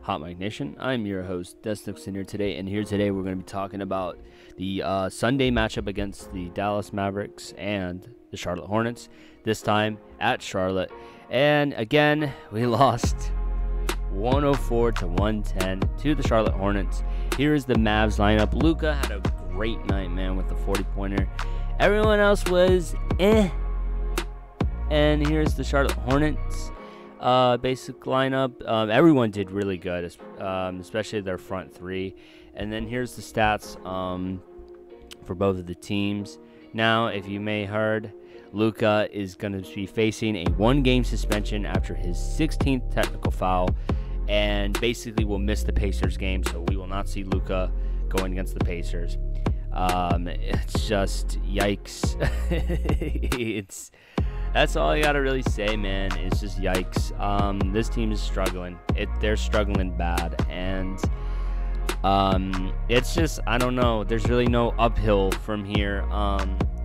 Hot Mic Nation. I'm your host, Desnixon here today, and here today we're going to be talking about the Sunday matchup against the Dallas Mavericks and the Charlotte Hornets, this time at Charlotte. And again, we lost 104 to 110 to the Charlotte Hornets. Here is the Mavs lineup. Luka had a great night, man, with the 40-pointer. Everyone else was eh. And here's the Charlotte Hornets basic lineup. Everyone did really good, especially their front three. And then here's the stats for both of the teams. Now, if you may heard, Luka is going to be facing a 1-game suspension after his 16th technical foul, and basically will miss the Pacers game. So we will not see Luka going against the Pacers. It's just yikes. That's all I gotta really say, man. It's just yikes. This team is struggling. They're struggling bad, and it's just, I don't know. There's really no uphill from here.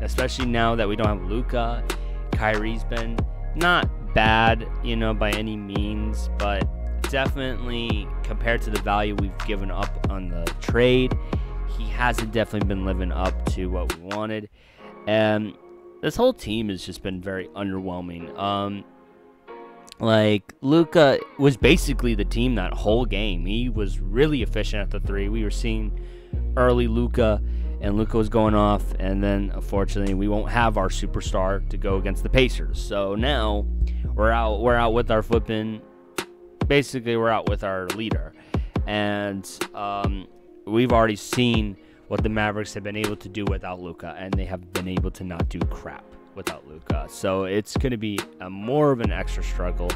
Especially now that we don't have Luka. Kyrie's been not bad, by any means, but definitely compared to the value we've given up on the trade, he hasn't definitely been living up to what we wanted. And this whole team has just been very underwhelming. Like, Luka was basically the team that whole game. He was really efficient at the three. We were seeing early Luka, and Luka was going off. And then, unfortunately, we won't have our superstar to go against the Pacers. So now we're out with our flipping. Basically, we're out with our leader. And we've already seen what the Mavericks have been able to do without Luka, and they have been able to not do crap without Luka. So it's going to be more of an extra struggle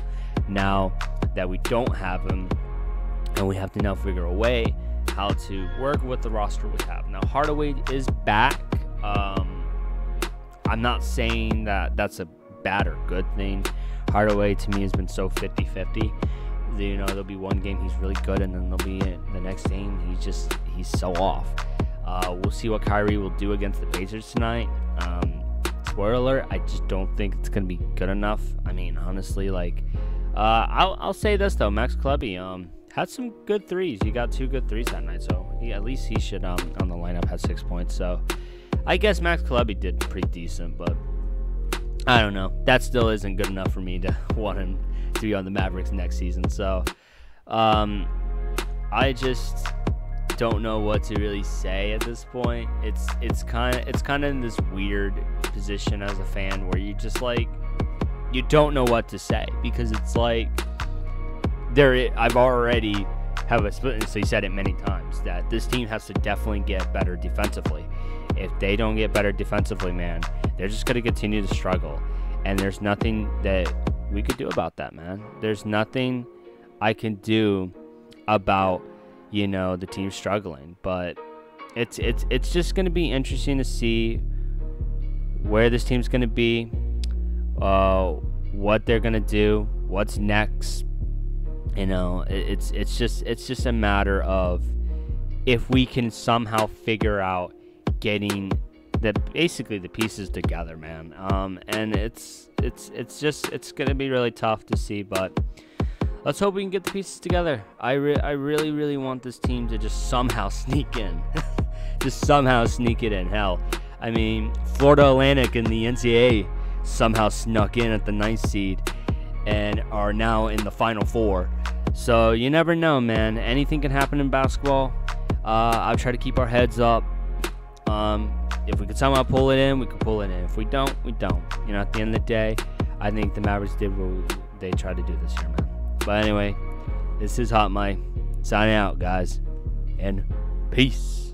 now that we don't have him, and we have to now figure a way how to work with the roster we have. Now, Hardaway is back. I'm not saying that that's a bad or good thing. Hardaway, to me, has been so 50-50. There'll be one game he's really good, and then there'll be the next game he's so off. We'll see what Kyrie will do against the Pacers tonight. Spoiler alert, I just don't think it's going to be good enough. I mean, honestly, I'll say this, though. Max Clubby had some good threes. He got 2 good threes that night, so at least he should, on the lineup, have 6 points. So I guess Max Clubby did pretty decent, but I don't know. That still isn't good enough for me to want him to be on the Mavericks next season. So I just don't know what to really say at this point. It's kind of in this weird position as a fan where you just you don't know what to say, because it's I've already have a split, and so you said it many times that this team has to definitely get better defensively. If they don't get better defensively, man, they're just going to continue to struggle, and there's nothing that we could do about that, man. There's nothing I can do about the team struggling, but it's just going to be interesting to see where this team's going to be, what they're going to do, what's next. It's just a matter of if we can somehow figure out getting basically the pieces together, man. And it's going to be really tough to see, but let's hope we can get the pieces together. I really want this team to just somehow sneak in. Just somehow sneak it in. Hell, I mean, Florida Atlantic in the NCAA somehow snuck in at the 9th seed and are now in the Final Four. So you never know, man. Anything can happen in basketball. I'll try to keep our heads up. If we could somehow pull it in, we could pull it in. If we don't, we don't. At the end of the day, I think the Mavericks did what they tried to do this year, man. But anyway, this is Hot Mike signing out, guys, and peace.